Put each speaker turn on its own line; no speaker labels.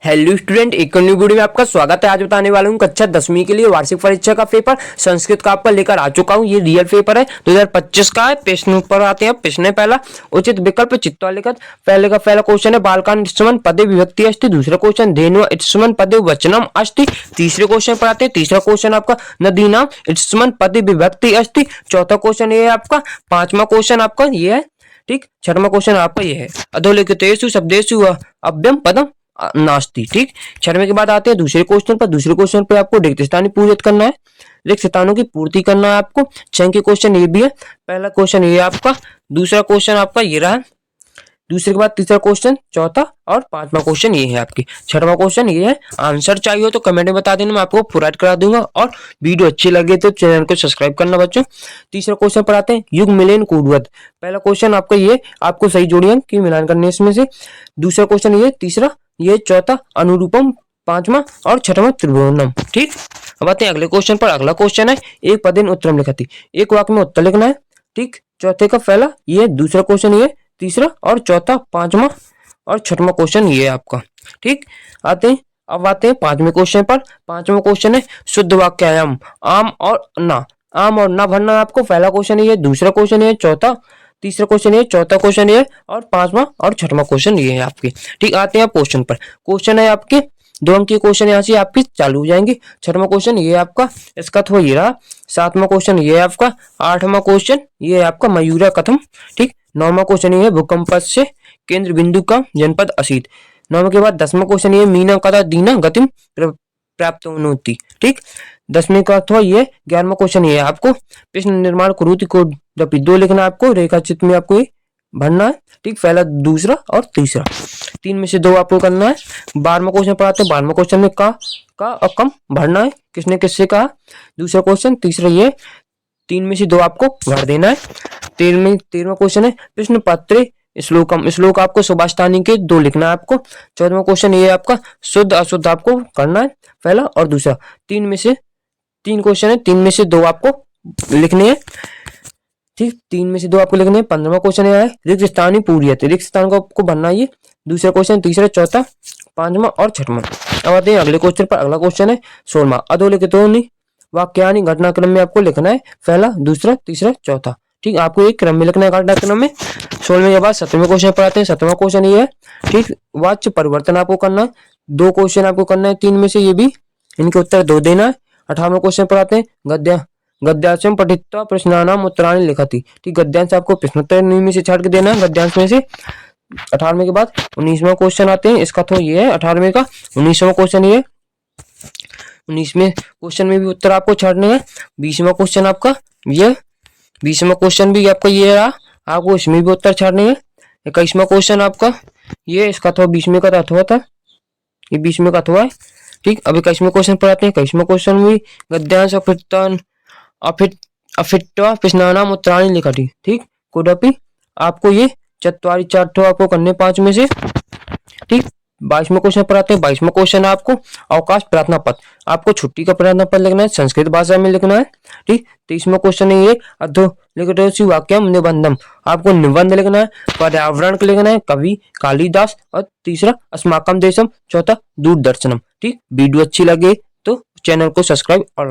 Hello student, एक new video में आपका स्वागत है। आज बताने वाला हूँ कक्षा 10वीं के लिए वार्षिक परीक्षा का पेपर संस्कृत का आपका लेकर आ चुका हूँ। ये रियल पेपर है, 2025 का है। प्रश्न पर आते हैं। प्रश्न पहला, उचित विकल्प चित्वा लिखत। पहले का पहला क्वेश्चन है बालकान इत्समन पदे विभक्ति अस्ति। दूसरा क्वेश्चन धेनु इत्समन पदे वचनम अस्ति। तीसरे क्वेश्चन पर आते हैं। तीसरा क्वेश्चन आपका नदीनाम इत्समन पदे विभक्ति अस्ति। चौथा क्वेश्चन ये है आपका। पांचवा क्वेश्चन आपका ये है, ठीक। छठवां क्वेश्चन आपका ये है, अधोलिखितेषु शब्देषु अव्ययम पदम नास्ति। ठीक, छठवें के बाद आते हैं दूसरे क्वेश्चन पर। दूसरे क्वेश्चन पे आपको रिक्त स्थान पूरित करना है, रिक्त स्थानों की पूर्ति करना है आपको। छह के क्वेश्चन ये भी है। पहला क्वेश्चन ये आपका, दूसरा क्वेश्चन आपका ये रहा, दूसरे के बाद तीसरा क्वेश्चन, चौथा और पांचवा क्वेश्चन ये है आपके। छठवां क्वेश्चन ये है। आंसर चाहिए हो तो कमेंट में बता देना, मैं आपको प्रोवाइड करा दूंगा। और वीडियो अच्छी लगे तो चैनल को सब्सक्राइब करना बच्चों। तीसरा क्वेश्चन पर आते हैं, युग मिलेन कूडवत। पहला क्वेश्चन आपका ये, आपको सही जोड़ी अंक की मिलान करने इसमें से। दूसरा क्वेश्चन ये, तीसरा ये, चौथा अनुरूपम, पांचवा और छठवां त्रिभुवनम। ठीक, अब आते हैं अगले क्वेश्चन पर। अगला क्वेश्चन है, एक पदेन उत्तरम लिखति। एक वाक्य में उत्तर लिखना है। ठीक, चौथे का पहला ये, दूसरा क्वेश्चन ये, तीसरा और चौथा, पांचवा और छठवां क्वेश्चन ये आपका। ठीक, अब आते हैं पांचवें क्वेश्चन पर। पांचवा क्वेश्चन है शुद्ध वाक्यायाम आम और ना। आम और ना भरना है आपको। पहला क्वेश्चन ये, दूसरा क्वेश्चन ये, चौथा, तीसरा क्वेश्चन ये, चौथा क्वेश्चन ये और पांचवा और छठवां क्वेश्चन ये है आपके। ठीक, आते हैं आप क्वेश्चन पर। क्वेश्चन है आपके 2 अंक के क्वेश्चन यहाँ से आपके चालू हो जाएंगे। छठवां क्वेश्चन ये आपका, इसका तो ये रहा। सातवां क्वेश्चन ये आपका। आठवां क्वेश्चन ये आपका मयूरा कथम। ठीक, नौवां क्वेश्चन ये भूकंप से केंद्र बिंदु का जनपद असीत। नौवें के बाद 10वां क्वेश्चन ये मीना कदा दीना गतिम प्राप्त होती। ठीक, 10वें का अथवा ये। 11वां क्वेश्चन ये आपको, प्रश्न निर्माण कुरुति को जब 2 लिखना है आपको। रेखा चित्र में आपको ये भरना है। ठीक, पहला, दूसरा और तीसरा, 3 में से 2 आपको करना है। 12वां क्वेश्चन पर आते हैं। 12वां क्वेश्चन में का और कम भरना है, किसने किससे कहा। दूसरा क्वेश्चन, तीसरा ये, 3 में से 2 आपको भर देना है। 13वां क्वेश्चन है प्रश्न पत्र श्लोकम। श्लोक आपको सुभाषितानी के 2 लिखना है आपको। 14वां क्वेश्चन ये आपका, शुद्ध अशुद्ध आपको करना है, पहला और दूसरा। 3 क्वेश्चन है, 3 में से 2 आपको लिखने हैं। ठीक, 3 में से 2 आपको लिखने हैं। 15वां क्वेश्चन है रिक्त स्थानी पूर्यते। रिक्त स्थान को आपको भरना है। दूसरा क्वेश्चन, तीसरा, चौथा, पांचवा और छठवां। अब आते हैं अगले क्वेश्चन पर। अगला क्वेश्चन है 16वां, अधोलिखितोनि वाक्यानि घटनाक्रम में आपको लिखना है, पहला, दूसरा, तीसरा, चौथा। ठीक, आपको एक क्रम में लिखना है घटनाक्रम में। 16वें के बाद 17वें क्वेश्चन पर आते हैं। 17वां क्वेश्चन ये है। ठीक, वाच्य परिवर्तन आपको करना है। 2 क्वेश्चन आपको करना है, 3 में से ये भी, इनके उत्तर 2 देना है। 18वें क्वेश्चन पर आते हैं, गद्यांशम पठित्वा प्रश्नानाम उत्तराणि लिखति। ठीक, गद्यांश आपको प्रश्नोत्तर में से छाट के देना है, गद्यांश में से। 18वें के बाद 19वां क्वेश्चन आते हैं। इसका तो ये है 18वें का। 19वां क्वेश्चन ये, 19वें क्वेश्चन में भी उत्तर आपको छाटने हैं। 20वां क्वेश्चन आपका ये, 20वां क्वेश्चन भी आपका ये रहा, आपको इसमें भी उत्तर छाटने हैं। 21वां क्वेश्चन आपका ये, इसका तो 20वें का अथवा था, ये 20वें का अथवा है। ठीक, अब 21वें क्वेश्चन पर आते हैं। 21वां क्वेश्चन में गद्यांश अफिट्वा प्रश्नानाम उत्तराणि लिखति। ठीक, कोडपि आपको ये चत्वारी 4 आपको करने 5 में से। ठीक, 22वें क्वेश्चन पर आते हैं। 22वां क्वेश्चन आपको अवकाश प्रार्थना पत्र, आपको छुट्टी का प्रार्थना पत्र लिखना है, संस्कृत भाषा में लिखना है। ठीक, 23वां क्वेश्चन है ये, अधोलिखितेषु वाक्यम निबंधम, आपको निबंध लिखना है। पर्यावरण का लिखना है, कवि कालिदास। और तीसरा, अस्माकम देशम। चौथा, दूरदर्शनम। ठीक, वीडियो अच्छी लगे तो चैनल को सब्सक्राइब और